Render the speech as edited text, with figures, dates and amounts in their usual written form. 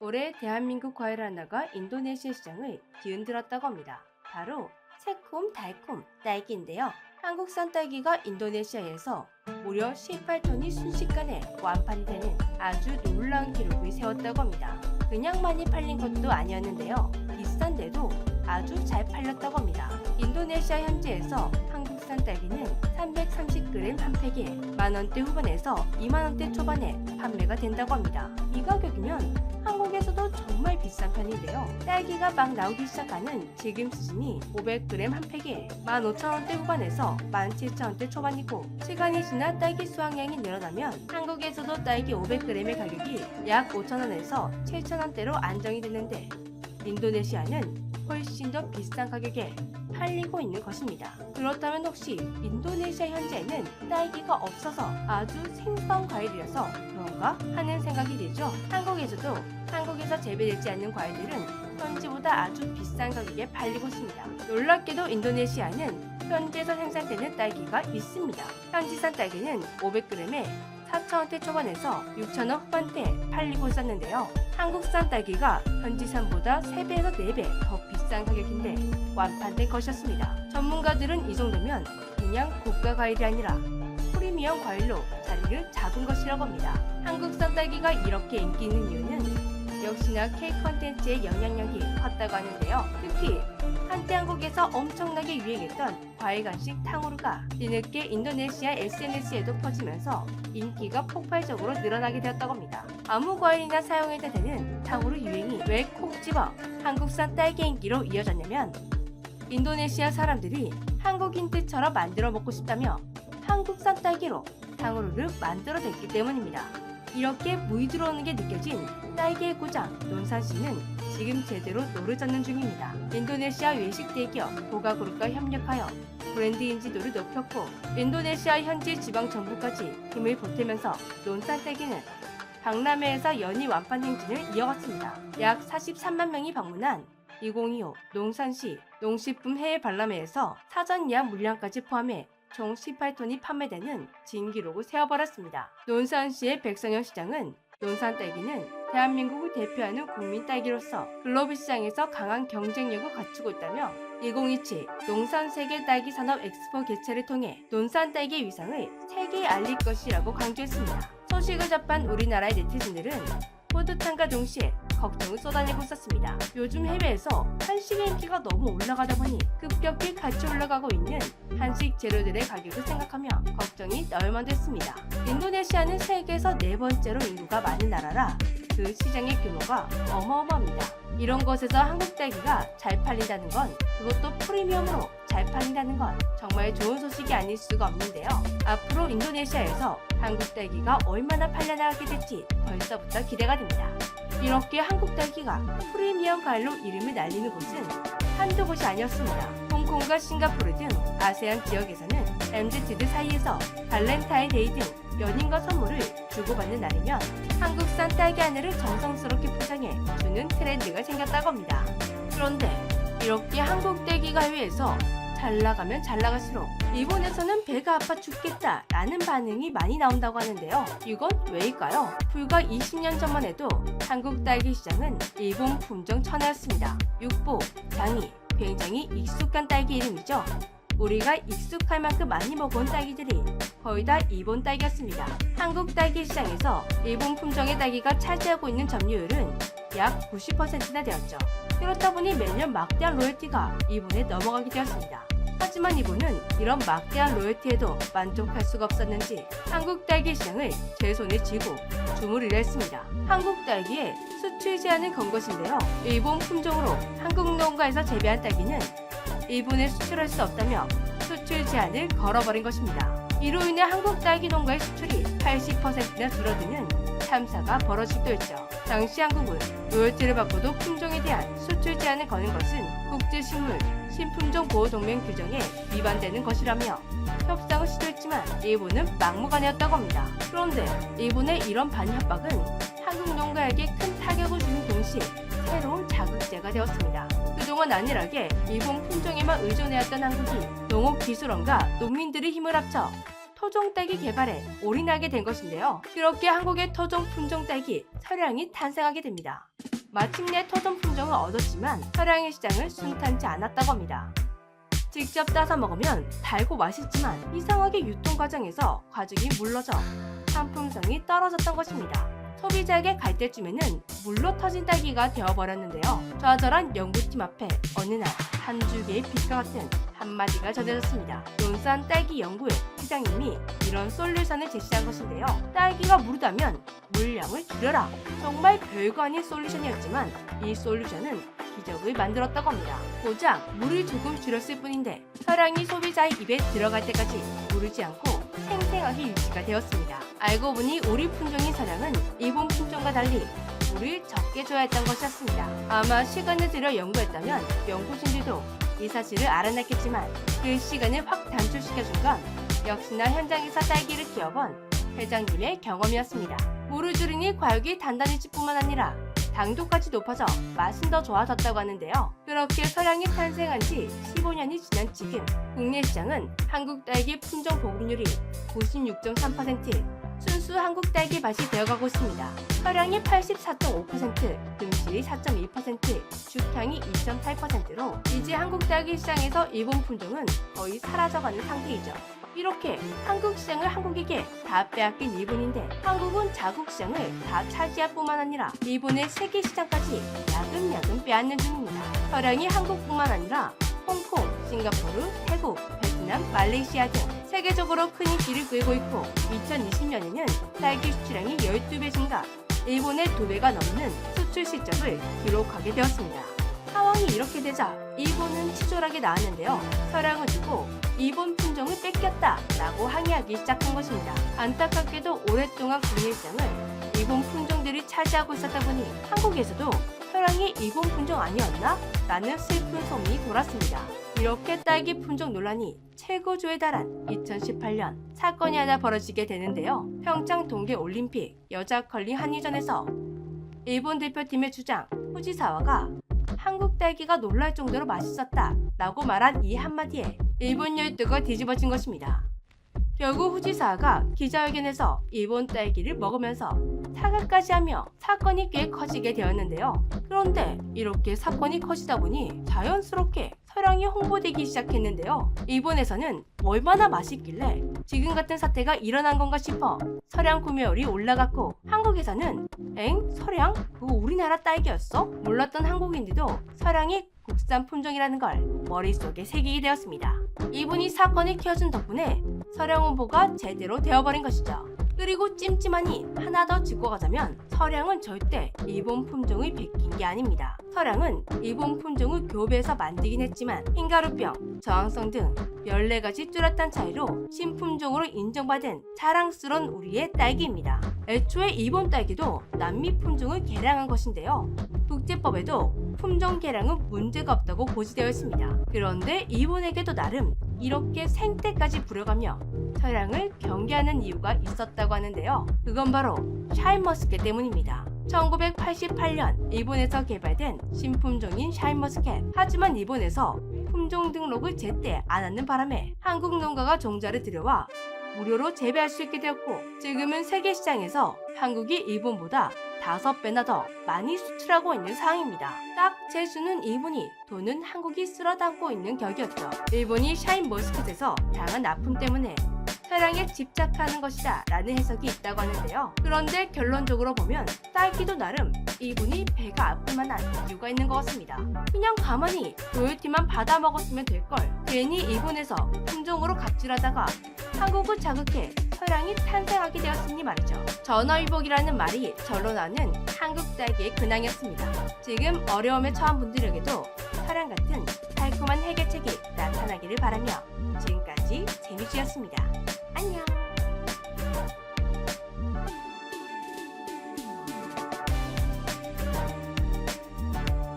올해 대한민국 과일 하나가 인도네시아 시장을 뒤흔들었다고 합니다. 바로 새콤달콤 딸기인데요. 한국산 딸기가 인도네시아에서 무려 18톤이 순식간에 완판이 되는 아주 놀라운 기록을 세웠다고 합니다. 그냥 많이 팔린 것도 아니었는데요. 비싼데도 아주 잘 팔렸다고 합니다. 인도네시아 현지에서 한국산 딸기는 330g 한 팩에 만원대 후반에서 2만원대 초반에 판매가 된다고 합니다. 이 가격이면 한국에서도 정말 비싼 편인데요. 딸기가 막 나오기 시작하는 지금 수준이 500g 한 팩에 15,000원대 후반에서 17,000원대 초반이고, 시간이 지나 딸기 수확량이 늘어나면 한국에서도 딸기 500g의 가격이 약 5,000원에서 7,000원대로 안정이 되는데, 인도네시아는 훨씬 더 비싼 가격에 팔리고 있는 것입니다. 그렇다면 혹시 인도네시아 현지에는 딸기가 없어서 아주 생소한 과일이라서 그런가 하는 생각이 들죠. 한국에서 재배되지 않는 과일들은 현지보다 아주 비싼 가격에 팔리고 있습니다. 놀랍게도 인도네시아는 현지에서 생산되는 딸기가 있습니다. 현지산 딸기는 500g에 4,000원대 초반에서 6,000원 후반대에 팔리고 있었는데요. 한국산 딸기가 현지산보다 3배에서 4배 더 비싼 가격인데 완판된 것이었습니다. 전문가들은 이 정도면 그냥 고가 과일이 아니라 프리미엄 과일로 자리를 잡은 것이라고 합니다. 한국산 딸기가 이렇게 인기 있는 이유는 역시나 K 컨텐츠의 영향력이 컸다고 하는데요. 특히 한때 한국에서 엄청나게 유행했던 과일 간식 탕후루가 뒤늦게 인도네시아 SNS에도 퍼지면서 인기가 폭발적으로 늘어나게 되었다고 합니다. 아무 과일이나 사용해도 되는 탕후루 유행이 왜 콕 집어 한국산 딸기 인기로 이어졌냐면, 인도네시아 사람들이 한국인 뜻처럼 만들어 먹고 싶다며 한국산 딸기로 탕후루를 만들어냈기 때문입니다. 이렇게 무이 들어오는 게 느껴진 딸기의 고장 논산시는 지금 제대로 노르젓는 중입니다. 인도네시아 외식 대기업 보가그룹과 협력하여 브랜드 인지도를 높였고, 인도네시아 현지 지방 정부까지 힘을 보태면서 논산 딸기는 박람회에서 연이 완판 행진을 이어갔습니다. 약 43만 명이 방문한 2025 농산시 농식품 해외 박람회에서 사전 예약 물량까지 포함해 총 18톤이 판매되는 진기록을 세워버렸습니다. 논산시의 백선영 시장은 논산 딸기는 대한민국을 대표하는 국민 딸기로서 글로벌 시장에서 강한 경쟁력을 갖추고 있다며 2027 농산 세계 딸기 산업 엑스포 개최를 통해 논산 딸기의 위상을 세계에 알릴 것이라고 강조했습니다. 소식을 접한 우리나라의 네티즌들은 뿌듯함과 동시에 걱정을 쏟아내고 있었습니다. 요즘 해외에서 한식의 인기가 너무 올라가다 보니 급격히 같이 올라가고 있는 한식 재료들의 가격을 생각하며 걱정이 너울만 됐습니다. 인도네시아는 세계에서 4번째로 인구가 많은 나라라 그 시장의 규모가 어마어마합니다. 이런 곳에서 한국 딸기가 잘 팔린다는 건, 그것도 프리미엄으로 잘 팔린다는 건 정말 좋은 소식이 아닐 수가 없는데요. 앞으로 인도네시아에서 한국 딸기가 얼마나 팔려나가게 될지 벌써부터 기대가 됩니다. 이렇게 한국 딸기가 프리미엄 과일로 이름을 날리는 곳은 한두 곳이 아니었습니다. 홍콩과 싱가포르 등 아세안 지역에서는 MZ들 사이에서 발렌타인데이 등 연인과 선물을 주고받는 날이면 한국산 딸기 하나를 정성스럽게 포장해 주는 트렌드가 생겼다고 합니다. 그런데 이렇게 한국 딸기가 해외에서 잘 나가면 잘 나갈수록 일본에서는 배가 아파 죽겠다 라는 반응이 많이 나온다고 하는데요. 이건 왜일까요? 불과 20년 전만 해도 한국 딸기 시장은 일본 품종 천하였습니다. 육보, 장이 굉장히 익숙한 딸기 이름이죠. 우리가 익숙할 만큼 많이 먹어온 딸기들이 거의 다 일본 딸기였습니다. 한국 딸기 시장에서 일본 품종의 딸기가 차지하고 있는 점유율은 약 90%나 되었죠. 그렇다 보니 매년 막대한 로열티가 일본에 넘어가게 되었습니다. 하지만 일본은 이런 막대한 로열티에도 만족할 수가 없었는지 한국 딸기 시장을 제 손에 쥐고 주무르려 했습니다. 한국 딸기에 수출 제한을 건 것인데요. 일본 품종으로 한국 농가에서 재배한 딸기는 일본에 수출할 수 없다며 수출 제한을 걸어버린 것입니다. 이로 인해 한국 딸기 농가의 수출이 80%나 줄어드는 참사가 벌어지기도 했죠. 당시 한국은 로열티를 받고도 품종에 대한 수출 제한을 거는 것은 국제식물 신품종 보호동맹 규정에 위반되는 것이라며 협상을 시도했지만 일본은 막무가내였다고 합니다. 그런데 일본의 이런 반협박은 한국 농가에게 큰 타격을 주는 동시에 새로운 자극제가 되었습니다. 그동안 안일하게 일본 품종에만 의존해왔던 한국이 농업기술원과 농민들의 힘을 합쳐 토종 딸기 개발에 올인하게 된 것인데요. 그렇게 한국의 토종 품종 딸기 서량이 탄생하게 됩니다. 마침내 토종 품종을 얻었지만 서량의 시장은 순탄치 않았다고 합니다. 직접 따서 먹으면 달고 맛있지만 이상하게 유통 과정에서 과정이 물러져 상품성이 떨어졌던 것입니다. 소비자에게 갈 때쯤에는 물로 터진 딸기가 되어버렸는데요. 좌절한 연구팀 앞에 어느 날 한 줄기의 빛과 같은 한마디가 전해졌습니다. 논산 딸기 연구회 회장님이 이런 솔루션을 제시한 것인데요. 딸기가 무르다면 물량을 줄여라. 정말 별거 아닌 솔루션이었지만 이 솔루션은 기적을 만들었다고 합니다. 고작 물을 조금 줄였을 뿐인데 서량이 소비자의 입에 들어갈 때까지 무르지 않고 생생하게 유지가 되었습니다. 알고 보니 우리 품종인 서량은 일본 품종과 달리 물을 적게 줘야 했던 것이었습니다. 아마 시간을 들여 연구했다면 연구진들도 이 사실을 알아냈겠지만 그 시간을 확 단축시켜준 건 역시나 현장에서 딸기를 키워본 회장님의 경험이었습니다. 물을 줄이니 과육이 단단해질 뿐만 아니라 당도까지 높아져 맛은 더 좋아졌다고 하는데요. 그렇게 서량이 탄생한 지 15년이 지난 지금 국내 시장은 한국 딸기 품종 보급률이 96.3%, 순수 한국 딸기 맛이 되어가고 있습니다. 서량이 84.5%, 등실이 4.2%, 죽향이 2.8%로 이제 한국 딸기 시장에서 일본 품종은 거의 사라져가는 상태이죠. 이렇게 한국 시장을 한국에게 다 빼앗긴 일본인데 한국은 자국 시장을 다 차지할 뿐만 아니라 일본의 세계 시장까지 야금야금 빼앗는 중입니다. 서량이 한국뿐만 아니라 홍콩, 싱가포르, 태국, 베트남, 말레이시아 등 세계적으로 큰 인기를 끌고 있고 2020년에는 딸기 수출량이 12배 증가, 일본의 2배가 넘는 수출 실적을 기록하게 되었습니다. 상황이 이렇게 되자 일본은 치졸하게 나왔는데요. 서량을 두고 일본 품종을 뺏겼다 라고 항의하기 시작한 것입니다. 안타깝게도 오랫동안 국내 시장을 일본 품종들이 차지하고 있었다 보니 한국에서도 서량이 일본 품종 아니었나? 라는 슬픈 소문이 돌았습니다. 이렇게 딸기 품종 논란이 최고조에 달한 2018년 사건이 하나 벌어지게 되는데요. 평창 동계올림픽 여자 컬링 한일전에서 일본 대표팀의 주장 후지사와가 한국 딸기가 놀랄 정도로 맛있었다 라고 말한 이 한마디에 일본 열도가 뒤집어진 것입니다. 결국 후지사와가 기자회견에서 일본 딸기를 먹으면서 사과까지 하며 사건이 꽤 커지게 되었는데요. 그런데 이렇게 사건이 커지다 보니 자연스럽게 서량이 홍보되기 시작했는데요. 일본에서는 얼마나 맛있길래 지금 같은 사태가 일어난 건가 싶어 서량 구매율이 올라갔고 한국에서는 서량? 그거 우리나라 딸기였어? 몰랐던 한국인들도 서량이 국산 품종이라는 걸 머릿속에 새기게 되었습니다. 이분이 사건을 키워준 덕분에 서량 홍보가 제대로 되어버린 것이죠. 그리고 찜찜하니 하나 더 짚고 가자면 서량은 절대 일본 품종을 베낀 게 아닙니다. 서량은 일본 품종을 교배해서 만들긴 했지만 흰가루병, 저항성 등 14가지 뚜렷한 차이로 신품종으로 인정받은 자랑스러운 우리의 딸기입니다. 애초에 일본 딸기도 남미 품종을 개량한 것인데요. 국제법에도 품종 개량은 문제가 없다고 고지되어 있습니다. 그런데 일본에게도 나름 이렇게 생떼까지 부려가며 서량을 경계하는 이유가 있었다고 하는데요. 그건 바로 샤인머스켓 때문입니다. 1988년 일본에서 개발된 신품종인 샤인머스켓. 하지만 일본에서 품종 등록을 제때 안 하는 바람에 한국 농가가 종자를 들여와 무료로 재배할 수 있게 되었고 지금은 세계 시장에서 한국이 일본보다 5배나 더 많이 수출하고 있는 상황입니다. 딱 재수는 일본이 돈은 한국이 쓸어 담고 있는 격이었죠. 일본이 샤인머스켓에서 당한 아픔 때문에 서량에 집착하는 것이다 라는 해석이 있다고 하는데요. 그런데 결론적으로 보면 딸기도 나름 일본이 배가 아플 만한 이유가 있는 것 같습니다. 그냥 가만히 로열티만 받아 먹었으면 될걸. 괜히 일본에서 품종으로 갑질하다가 한국을 자극해 서량이 탄생하게 되었으니 말이죠. 전화위복이라는 말이 절로 나는 한국 딸기의 근황이었습니다. 지금 어려움에 처한 분들에게도 서량 같은 달콤한 해결책이 나타나기를 바라며 지금까지 재미쥐였습니다. 안녕.